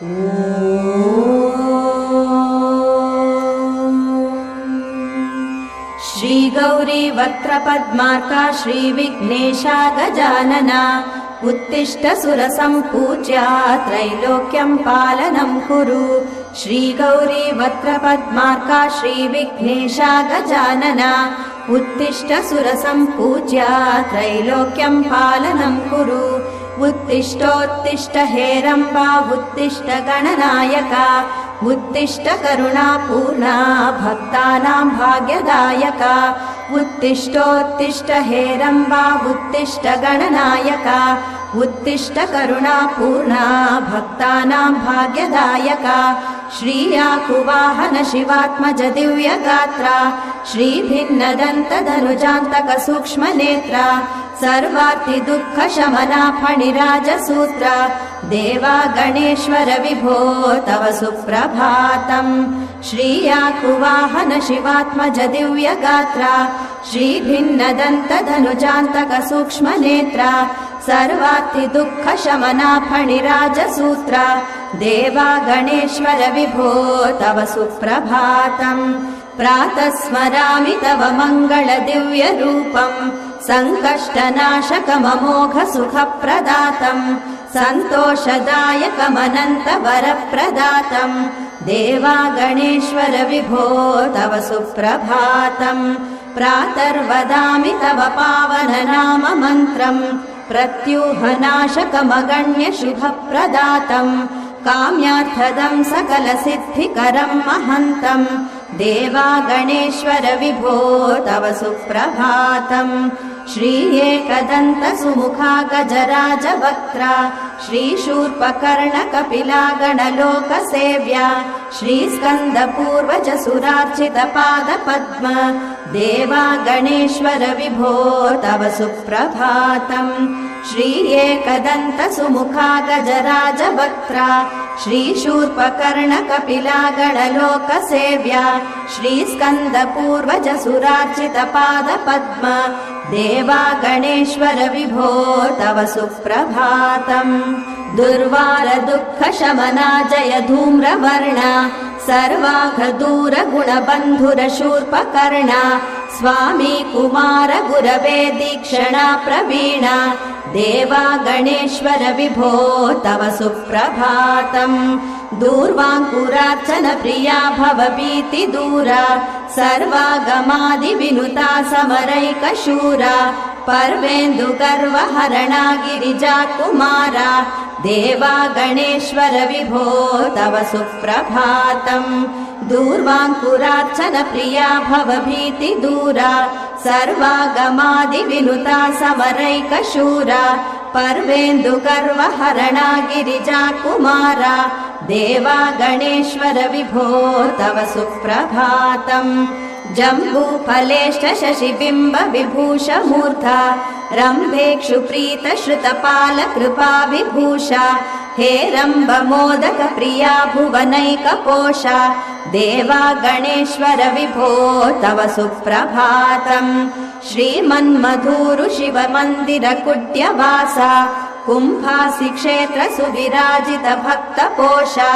श्री गौरी वक्त्रपद्मार्का श्रीविघ्नेशा गजानना उत्तिष्ठ सुरसम्पूज्या त्रैलोक्यं पालनं कुरु। श्री गौरी वक्त्रपद्मार्का श्रीविघ्नेशा गजानना उत्तिष्ठ सुरसम्पूज्या त्रैलोक्यं पालनं कुरु। उत्तिष्ठोत्तिष्ठ हेरम्बा उत्तिष्ठ गणनायका उत्तिष्ठ करुणापूर्णा भक्तानां भाग्यदायका। उत्तिष्ठोत्तिष्ठ हेरम्बा उत्तिष्ठ गणनायका उत्तिष्ठ करुणापूर्णा भक्तानां भाग्यदायका। श्रीयाकुवाहन शिवात्मज दिव्यगात्रा श्रीभिन्नदन्तधनुजान्तक सूक्ष्मनेत्रा सर्वार्ति दुःख शमना फणिराजसूत्रा देवा गणेश्वर विभो तव सुप्रभातम्। श्रीयाकुवाहन शिवात्मज दिव्यगात्रा श्रीभिन्नदन्तधनुजान्तक सूक्ष्मनेत्रा सर्वार्ति दुःख शमना फणिराजसूत्रा देवा गणेश्वर विभो तव सुप्रभातम्। प्रातः स्मरामि तव मङ्गल दिव्य रूपम् सङ्कष्टनाशकममोघ सुखप्रदातम् सन्तोषदायकमनन्त वरप्रदातम् देवा गणेश्वर विभो तव सुप्रभातम्। प्रातर्वदामि तव पावन नाम मन्त्रम् प्रत्यूहनाशकमगण्य शुभप्रदातम् काम्यार्थदं सकल सिद्धिकरं महन्तम् देवा गणेश्वर विभो तव सुप्रभातम्। श्री एकदन्त सुमुखा गजराज वक्त्रा श्रीशूर्पकर्ण कपिला गणलोकसेव्या श्रीस्कन्द पूर्वज सुरार्चित पाद पद्म देवा गणेश्वर विभो तव सुप्रभातम्। श्री एकदन्त सुमुखा गजराज वक्त्रा श्रीशूर्पकर्ण कपिला गणलोकसेव्या श्रीस्कन्द पूर्वज सुरार्चित पाद पद्म देवा गणेश्वर विभो तव सुप्रभातम्। दुर्वार दुःख शमना जय धूम्रवर्णा सर्वाघ दूर गुणबन्धुर शूर्पकर्णा स्वामी कुमार गुरवे दीक्षणा प्रवीणा देवा गणेश्वर विभो तव सुप्रभातम्। दूर्वाङ्कुरार्चन प्रिया भवभीति दूरा सर्वागमादि विनुता समरैकशूरा पर्वेन्दु गर्वहरणा गिरिजा कुमारा देवा गणेश्वर विभो तव सुप्रभातम्। दूर्वाङ्कुरार्चन प्रिया भवभीति दूरा सर्वागमादि विनुता समरैकशूरा पर्वेन्दु गर्वहरणा गिरिजा कुमारा देवा गणेश्वर विभो तव सुप्रभातम्। जम्बूफलेष्ट शशिबिम्ब विभूष मूर्धा रम्भेक्षु प्रीत श्रुतपाल कृपा विभूषा हेरम्ब मोदक प्रिया भुवनैकपोषा देवा गणेश्वर विभो तव सुप्रभातम्। श्रीमन्मधूरु शिव मन्दिर कुड्यवासा कुम्भासि क्षेत्र सुविराजित भक्त पोषा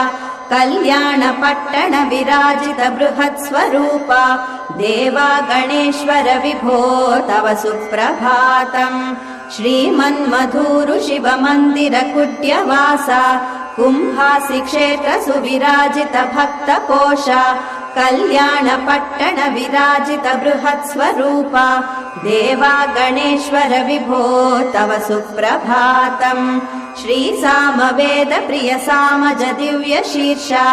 कल्याण पट्टण विराजित बृहत् स्वरूपा देवा गणेश्वर विभो तव सुप्रभातम्। श्रीमन्मधूरु शिव मन्दिर कुड्यवासा कुम्भासि क्षेत्र सुविराजित भक्त पोषा कल्याण पट्टण विराजित बृहत् स्वरूपा देवा गणेश्वर विभो तव सुप्रभातम्। श्री सामवेद प्रिय सामज दिव्य शीर्षा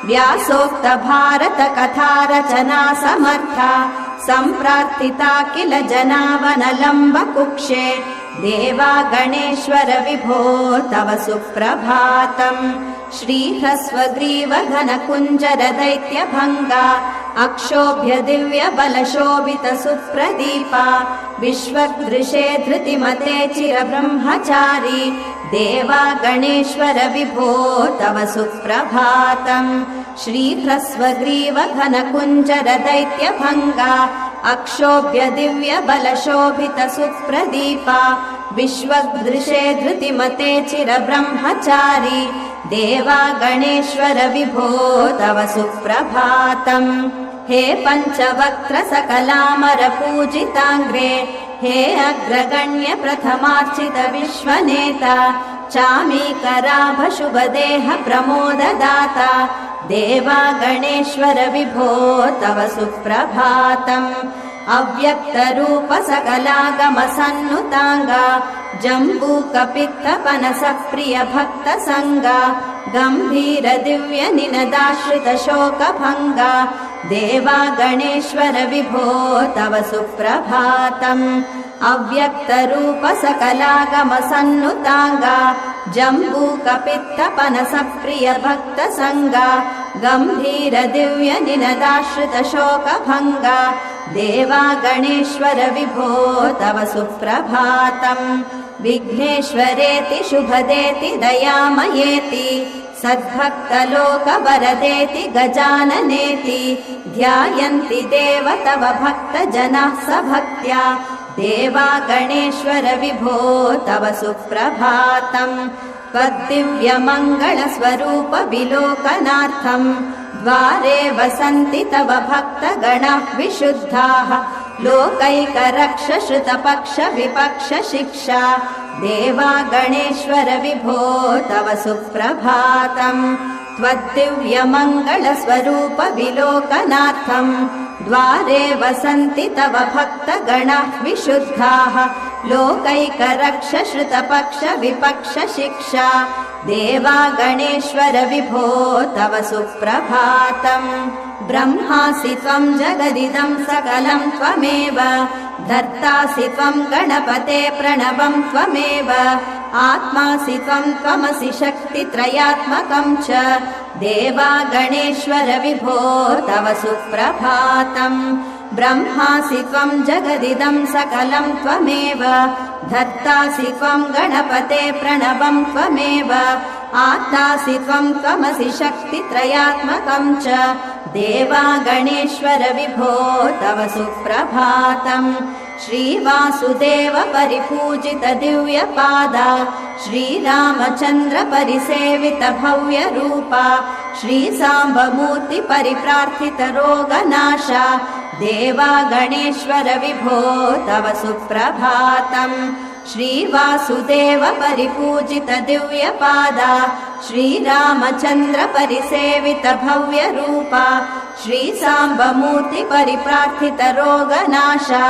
व्यासोक्त भारत कथा रचना समर्था सम्प्रार्थिता किल जनावनलम्ब कुक्षे देवा गणेश्वर विभो तव सुप्रभातम्। श्रीह्रस्वग्रीव घन कुञ्जर दैत्य भङ्गा अक्षोभ्य दिव्य बल शोभित सुप्रदीपा विश्वदृशे धृतिमते चिर ब्रह्मचारी देवा गणेश्वर विभो तव सुप्रभातम्। श्रीह्रस्वग्रीव घन कुञ्जर दैत्य भङ्गा अक्षोभ्य दिव्य बल शोभित सुप्रदीपा विश्वदृशे धृतिमते चिर ब्रह्मचारी देवा गणेश्वर विभो तव सुप्रभातम् हे पञ्चवक्त्र सकलामर पूजिताङ्ग्रे हे अग्रगण्य प्रथमार्चित विश्वनेता चामीकराभ शुभदेह प्रमोददाता देवा गणेश्वर विभो तव सुप्रभातम् अव्यक्तरूप सकलागम सन्नुताङ्गा जम्बूकपित्तपनसप्रिय भक्तसङ्गा गम्भीर दिव्य निनदाश्रित शोकभङ्गा देवा गणेश्वर विभो तव सुप्रभातम् अव्यक्तरूप सकलागम सन्नुताङ्गा जम्बूकपित्तपनसप्रिय भक्तसङ्गा गम्भीर दिव्य निनदाश्रित शोकभङ्गा देवा गणेश्वर विभो तव सुप्रभातम् विघ्नेश्वरेति शुभदेति दयामयेति सद्भक्तलोकवरदेति गजाननेति ध्यायन्ति देव तव भक्तजनाः सभक्त्या देवा गणेश्वर विभो तव सुप्रभातम् त्वद्दिव्यमङ्गलस्वरूप विलोकनार्थम् द्वारे वसन्ति तव भक्तगणाः विशुद्धाः लोकैकरक्ष श्रुतपक्ष विपक्ष शिक्षा देवा गणेश्वर विभो तव सुप्रभातम् त्वद्दिव्यमङ्गलस्वरूप विलोकनार्थम् द्वारे वसन्ति तव भक्तगणाः विशुद्धाः लोकैकरक्ष श्रुतपक्ष विपक्ष शिक्षा देवा गणेश्वर विभो तव सुप्रभातम् ब्रह्मासि त्वम् जगदिदं सकलं त्वमेव धर्तासि त्वम् गणपते प्रणवं त्वमेव आत्मासि त्वम् त्वमसि शक्तित्रयात्मकम् च देवा गणेश्वर विभो तव सुप्रभातम् ब्रह्मासि त्वम् जगदिदं सकलं त्वमेव धर्तासि त्वम् गणपते प्रणवं त्वमेव आत्मासि त्वम् त्वमसि शक्तित्रयात्मकम् च देवा गणेश्वर विभो तव सुप्रभातम् श्रीवासुदेव परिपूजित दिव्यपादा श्रीरामचन्द्र परिसेवित भव्य रूपा श्रीसाम्बमूर्ति परिप्रार्थित रोगनाशा देवा गणेश्वर विभो तव सुप्रभातम् श्रीवासुदेव परिपूजित दिव्यपादा श्रीरामचन्द्र परिसेवित भव्य रूपा श्रीसाम्बमूर्ति परिप्रार्थित रोगनाशा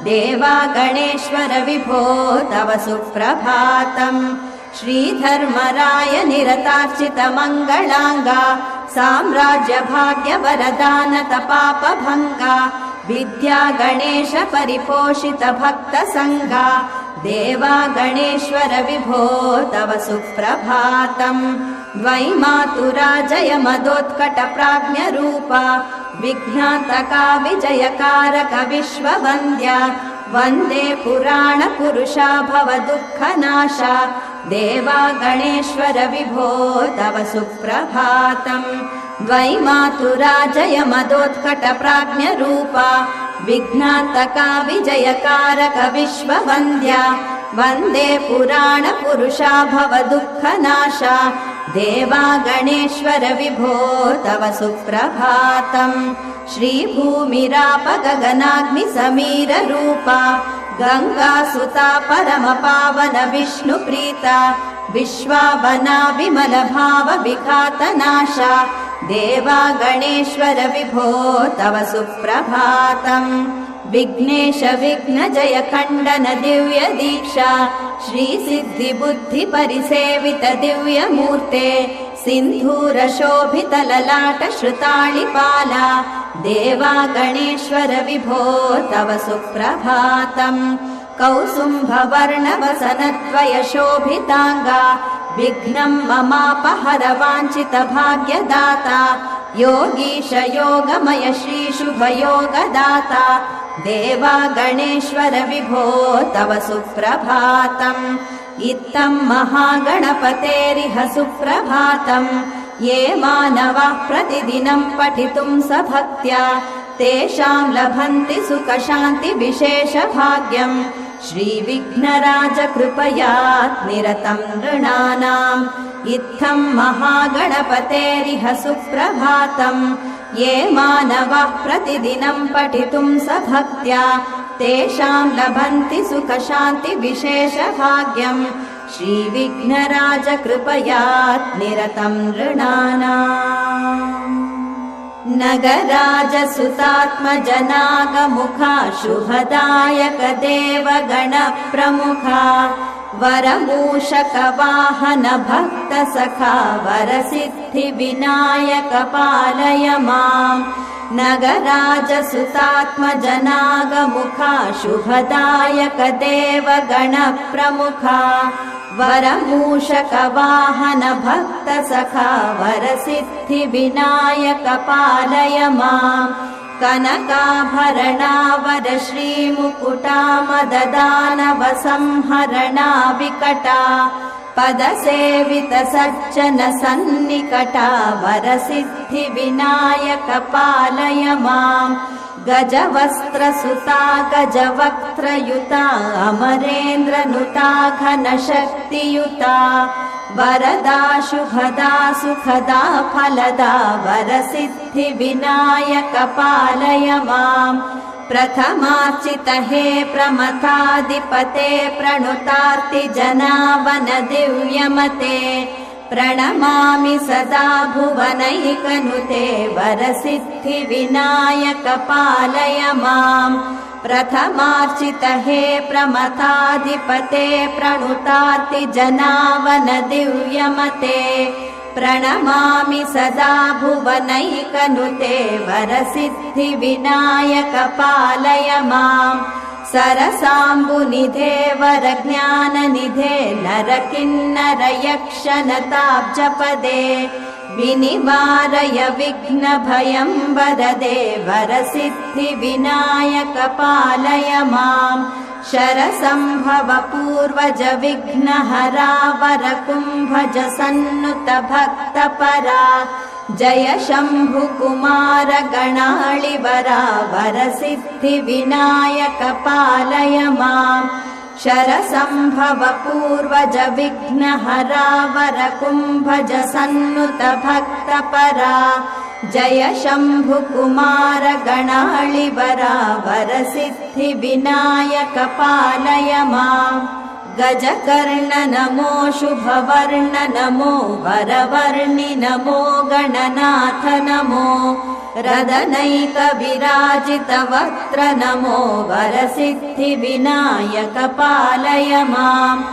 देवा गणेश्वर विभो तव सुप्रभातम् श्रीधर्मराय निरतार्चित मङ्गलाङ्गा साम्राज्य भाग्य वरदान तपापभङ्गा विद्या गणेश परिपोषित भक्तसङ्गा देवा गणेश्वर विभो तव सुप्रभातम् द्वैमातुरा जय मदोत्कट प्राज्ञ रूपा विघ्नातका विजयकारक विश्ववन्द्या वन्दे पुराण पुरुषा भव दुःखनाशा देवा गणेश्वर विभो तव सुप्रभातम् द्वैमातुरा जय मदोत्कट प्राज्ञ रूपा विघ्नातका विजयकारक विश्ववन्द्या वन्दे पुराण पुरुषा भव दुःखनाशा देवा गणेश्वर विभो तव सुप्रभातम् श्रीभूमिराप गगनाग्नि समीर रूपा गङ्गासुता परम पावन विष्णुप्रीता विश्वावना विमल भाव विघातनाशा देवा गणेश्वर विभो तव सुप्रभातम् विघ्नेश विघ्न जय खण्डन दिव्य दीक्षा श्री सिद्धि बुद्धि परिसेवित दिव्य मूर्ते सिन्धूर शोभित ललाट श्रुताळिपाला देवा गणेश्वर विभो तव सुप्रभातम् कौसुम्भवर्ण वसनद्वय शोभिताङ्गा विघ्नं ममापहर वाञ्छित भाग्यदाता योगीश योगमय श्री शुभ योगदाता देवा गणेश्वर विभो तव सुप्रभातम् इत्थं महागणपतेरिह सुप्रभातम् ये मानवाः प्रतिदिनं पठितुं सभक्त्या तेषां लभन्ति सुखशान्ति विशेष भाग्यम् श्रीविघ्नराज कृपयात् निरतं नृणानाम् इत्थं महागणपतेरिह सुप्रभातम् ये मानवाः प्रतिदिनं पठितुं सभक्त्या तेषां लभन्ति सुखशान्तिविशेषभाग्यम् श्रीविघ्नराज कृपयात् निरतं नृणानाम् नगराजसुतात्मजनागमुखा शुभदायक देवगणप्रमुखा वरमूषकवाहन भक्तसखा वरसिद्धिविनायक पालय माम् नगराजसुतात्मजनागमुखा शुभदायक देवगणप्रमुखा वरमूषकवाहन भक्तसखा वरसिद्धिविनायक पालय माम् कनकाभरणावर श्रीमुकुटा मददानव संहरणा विकटा पदसेवित सज्जन सन्निकटा वरसिद्धिविनायक पालय माम् गजवस्त्रसुता गजवक्त्रयुता अमरेन्द्रनुता घनशक्तियुता वरदा शुभदा सुखदा फलदा वरसिद्धिविनायक पालय माम् प्रथमार्चित हे प्रमथाधिपते प्रणुतार्तिजनावन दिव्यमते प्रणमामि सदा भुवनैकनुते वरसिद्धिविनायक पालय माम् प्रथमार्चित हे प्रमथाधिपते प्रणुतार्तिजनावन दिव्यमते प्रणमामि सदा भुवनैकनुते वरसिद्धिविनायक पालय माम् सरसाम्बुनिधे वरज्ञाननिधे नरकिन्नर यक्षनताब्जपदे विनिवारय विघ्नभयं वरदे वरसिद्धिविनायक पालय माम् शरसम्भव पूर्वज विघ्नहरा वरकुम्भज सन्नुत भक्तपरा जय शम्भुकुमार गणाळिवरा वरसिद्धिविनायक पालय माम् शरसम्भव पूर्वज विघ्नहरा वरकुम्भज सन्नुत भक्तपरा जय शम्भुकुमार गणाळिवरा वरसिद्धिविनायक पालय माम् गजकर्ण नमो शुभवर्ण नमो वरवर्णि नमो गणनाथ नमो रदनैक विराजित वक्त्र नमो वरसिद्धिविनायक पालय माम्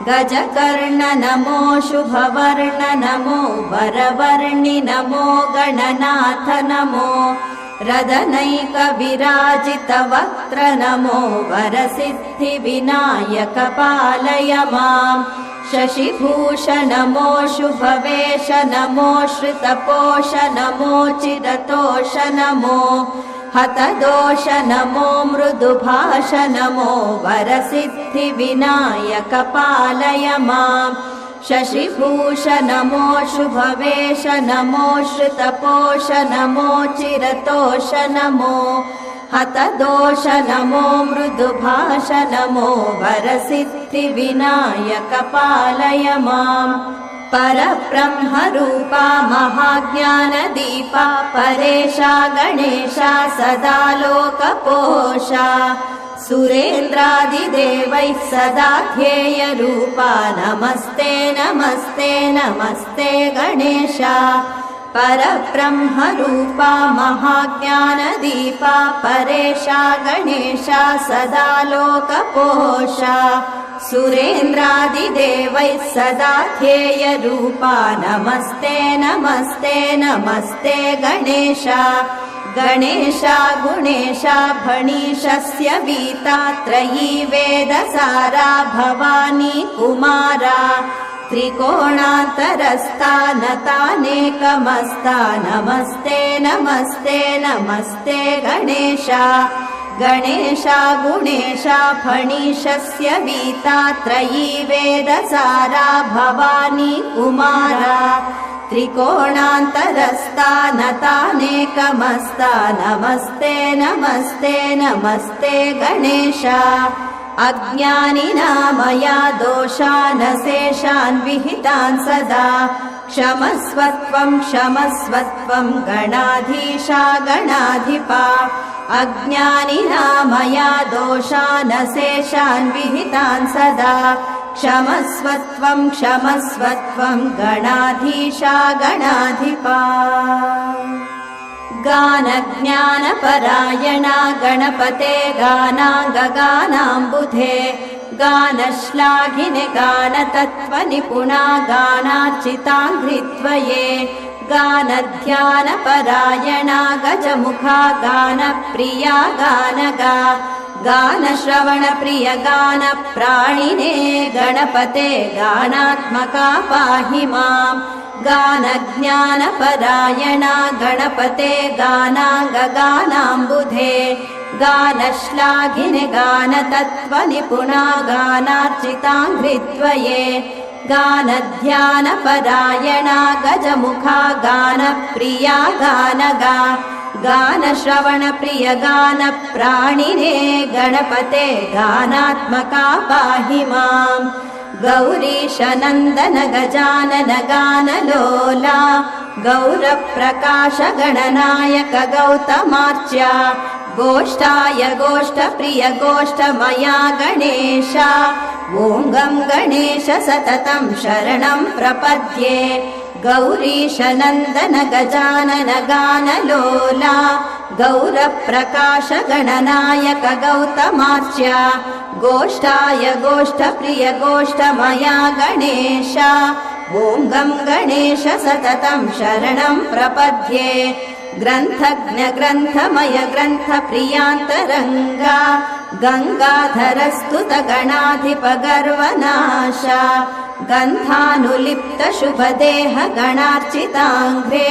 गजकर्ण नमो शुभवर्ण नमो वरवर्णि नमो गणनाथ नमो रदनैक विराजित वक्त्र नमो वरसिद्धिविनायक पालय माम् शशिभूषण नमो शुभवेश नमो श्रितपोष नमो चिरतोष नमो हतदोष नमो मृदुभाष नमो वरसिद्धिविनायक पालय माम् शशिभूषण नमो शुभवेश नमो श्रितपोष नमो चिरतोष नमो हतदोष नमो मृदुभाष नमो वरसिद्धिविनायक पालय माम् परब्रह्मरूपा महाज्ञानदीपा परेशा गणेशा सदा लोकपोषा सुरेन्द्रादिदेवैः सदा ध्येयरूपा नमस्ते नमस्ते नमस्ते गणेशा परब्रह्मरूपा महाज्ञानदीपा परेशा गणेशा सदा लोकपोषा सुरेन्द्रादिदेवैः सदा ध्येयरूपा नमस्ते नमस्ते नमस्ते गणेशा गणेशा गुणेशा भणिशस्य वीता त्रयी वेदसारा भवानी कुमारा त्रिकोणान्तरस्था नतानेकमस्ता नमस्ते नमस्ते नमस्ते गणेशा गणेशा गुणेशा फणिशस्य वीता त्रयी वेदसारा भवानी कुमारा त्रिकोणान्तरस्था नतानेकमस्ता नमस्ते नमस्ते नमस्ते गणेशा अज्ञानिना मया दोषानशेषान् विहितान् सदा क्षमस्वत्वं क्षमस्वत्वं गणाधीशा गणाधिपा अज्ञानिना मया दोषानशेषान् विहितान् सदा क्षमस्वत्वं क्षमस्वत्वं गणाधीशा गणाधिपा गानज्ञानपरायणा गणपते गानाङ्गगानाम्बुधे गानश्लाघिने गानतत्त्वनिपुणा गानार्चिताङ्घ्रित्वये गानध्यानपरायणा गजमुखा गानप्रिया गानगा गानश्रवणप्रिय गानप्राणिने गणपते गानात्मका पाहि माम् गानज्ञानपरायणा गणपते गानाङ्गगानाम्बुधे गानश्लाघिने गानतत्त्वनिपुणा गानार्चिताङ्घ्रित्वये गानध्यानपरायणा गजमुखा गानप्रिया गानगा गानश्रवणप्रिय गानप्राणिने गणपते गानात्मका पाहि माम् गौरीश नन्दन गजानन गानलोला गौरप्रकाश गणनायक गौतमार्च्या गोष्ठाय गोष्ठप्रिय गोष्ठमया गणेशा ॐ गं गणेश सततं शरणं प्रपद्ये गौरीश नन्दन गजानन गानलोला गौरप्रकाश गणनायक गौतमार्च्या गोष्ठाय गोष्ठप्रिय गोष्ठमया गणेशा ॐ गं गणेश सततं शरणं प्रपद्ये ग्रन्थज्ञ ग्रन्थमय ग्रन्थप्रियान्तरङ्गा गङ्गाधरस्तुत गणाधिप गर्वनाशा गन्धानुलिप्त शुभदेह गणार्चिताङ्घ्रे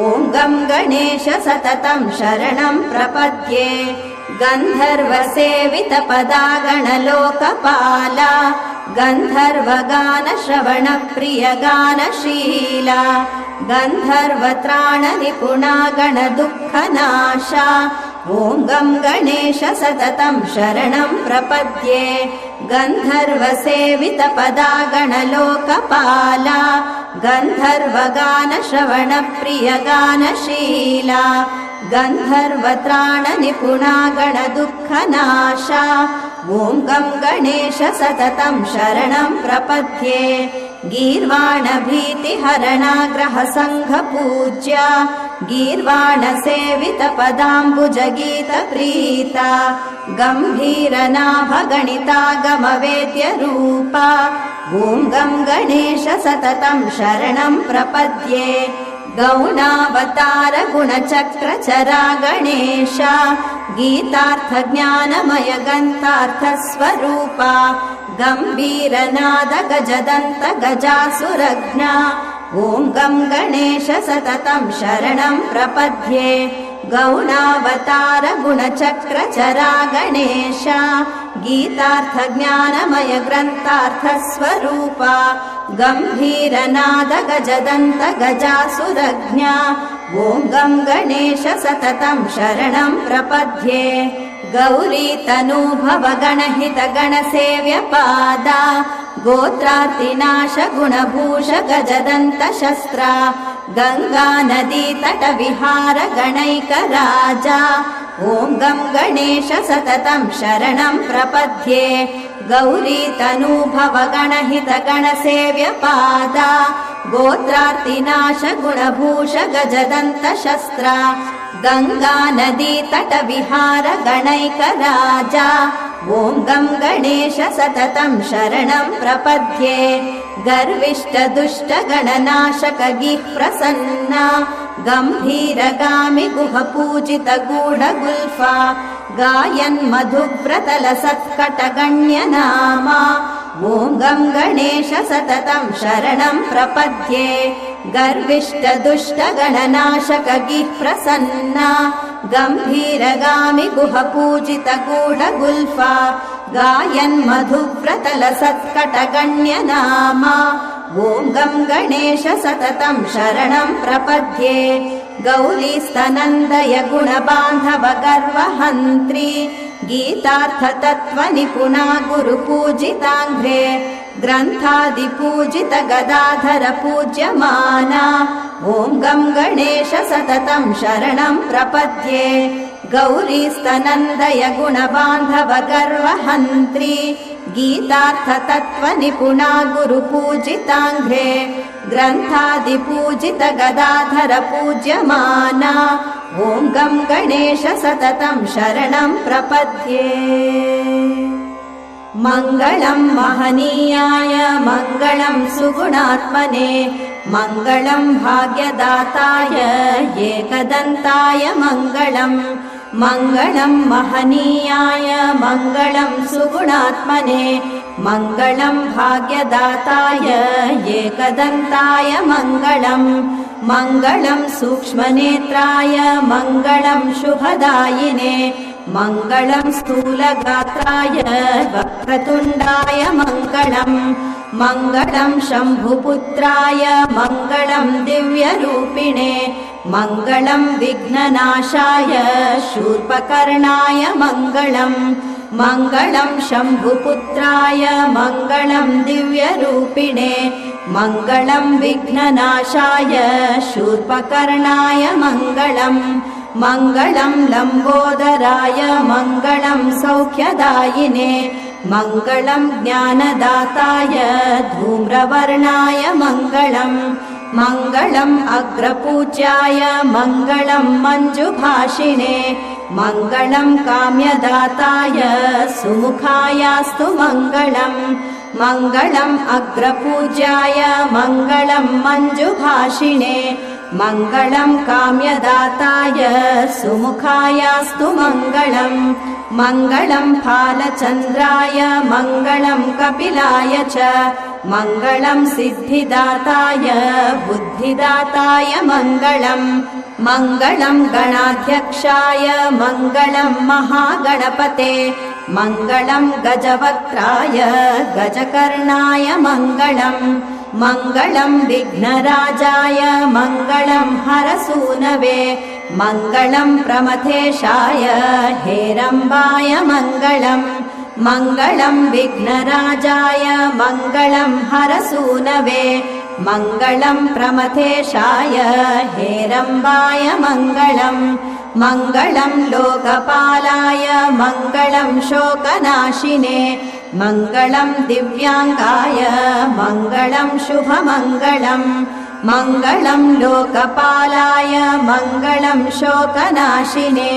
ॐ गं गणेश सततं शरणं प्रपद्ये गन्धर्वसेवित पदा गणलोकपाला गन्धर्वगानश्रवणप्रिय गानशीला गन्धर्वत्राणनिपुणा गणदुःखनाशा ॐ गं गणेश सततं शरणं प्रपद्ये गन्धर्वसेवित पदा गणलोकपाला गन्धर्वगानश्रवणप्रिय गानशीला गन्धर्वत्राणनिपुणा गणदुःखनाशा ॐ गं गणेश सततं शरणं प्रपद्ये गीर्वाणभीतिहरणा ग्रहसङ्घपूज्या गीर्वाणसेवित पदाम्बुजगीतप्रीता गम्भीरनाभगणिता गमवेद्यरूपा ॐ गं गणेश सततं शरणं प्रपद्ये गौणावतार गुणचक्रचरा गणेशा गीतार्थज्ञानमय गन्तार्थस्वरूपा गम्भीरनाद गजदन्त गजासुरघ्ना ॐ गं गणेश सततं शरणं प्रपद्ये गौणावतार गुणचक्रचरा गणेशा गीतार्थज्ञानमय ग्रन्थार्थस्वरूपा गम्भीरनाद गजदन्त गजासुरघ्ना ॐ गं गणेश सततं शरणं प्रपद्ये गौरीतनूभव गणहित गणसेव्यपादा गोत्रार्तिनाश गुणभूष गजदन्त शस्त्रा गङ्गानदी तटविहार गणैकराजा ॐ गं गणेश सततं शरणं प्रपद्ये गौरीतनूभव गणहित गणसेव्यपादा गोत्रार्तिनाश गुणभूष गजदन्त शस्त्रा गङ्गानदी तटविहार गणैकराजा ॐ गं गणेश सततं शरणं प्रपद्ये गर्विष्ठ दुष्ट गणनाशक गिः प्रसन्ना गम्भीरगामि गुह पूजित गूढगुल्फा गायन् मधुव्रतल सत्कटगण्य नामा ॐ गं गणेश सततं शरणं प्रपद्ये गर्विष्ठ दुष्ट गणनाशक गिः प्रसन्ना गम्भीरगामि गुह पूजित गूढगुल्फा गायन् मधुव्रतल सत्कटगण्य नामा ॐ गं गणेश सततं शरणं प्रपद्ये गौरीस्तनन्दय गुणबान्धव गर्वहन्त्री गीतार्थतत्त्वनिपुणा गुरुपूजिताङ्घ्रे ग्रन्थादिपूजित गदाधर पूज्यमाना ॐ गं गणेश सततं शरणं प्रपद्ये गौरीस्तनन्दय गुणबान्धव गर्वहन्त्री गीतार्थतत्त्वनिपुणा गुरुपूजिताङ्घ्रे ग्रन्थादिपूजित गदाधर पूज्यमाना ॐ गं गणेश सततं शरणं प्रपद्ये मङ्गलं महनीयाय मङ्गलं सुगुणात्मने मङ्गलं भाग्यदाताय एकदन्ताय मङ्गलं मङ्गलं महनीयाय मङ्गलं सुगुणात्मने मङ्गलं भाग्यदाताय एकदन्ताय मङ्गलं मङ्गलं सूक्ष्मनेत्राय मङ्गलं शुभदायिने मङ्गलं स्थूलगात्राय वक्रतुण्डाय मङ्गलं मङ्गलं शम्भुपुत्राय मङ्गलं दिव्यरूपिणे मङ्गलं विघ्ननाशाय शूर्पकर्णाय मङ्गलं मङ्गलं शम्भुपुत्राय मङ्गलं दिव्यरूपिणे मङ्गलं विघ्ननाशाय शूर्पकर्णाय मङ्गलं मङ्गलं लम्बोदराय मङ्गलं सौख्यदायिने मङ्गलं ज्ञानदाताय धूम्रवर्णाय मङ्गलं मङ्गलं अग्रपूज्याय मङ्गलं मञ्जुभाषिणे मङ्गलं काम्यदाताय सुमुखायास्तु मङ्गलं मङ्गलं अग्रपूज्याय मङ्गलं मञ्जुभाषिणे मङ्गलं काम्यदाताय सुमुखायास्तु मङ्गलं मङ्गलं फालचन्द्राय मङ्गलं कपिलाय च मङ्गलं सिद्धिदाताय बुद्धिदाताय मङ्गलं मङ्गलं गणाध्यक्षाय मङ्गलं महागणपते मङ्गलं गजवक्त्राय गजकर्णाय मङ्गलं मङ्गलं विघ्नराजाय मङ्गलं हरसूनवे मङ्गलं प्रमथेशाय हेरम्बाय मङ्गलं मङ्गलं विघ्नराजाय मङ्गलं हरसूनवे मङ्गलं प्रमथेशाय हेरम्बाय मङ्गलं मङ्गलं लोकपालाय मङ्गलं शोकनाशिने मङ्गलं दिव्याङ्गाय मङ्गलं शुभमङ्गलं मङ्गलं लोकपालाय मङ्गलं शोकनाशिने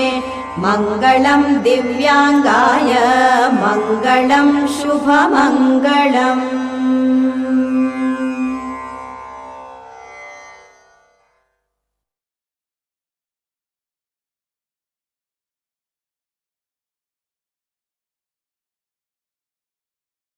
मङ्गलं दिव्याङ्गाय मङ्गलं शुभमङ्गलम्।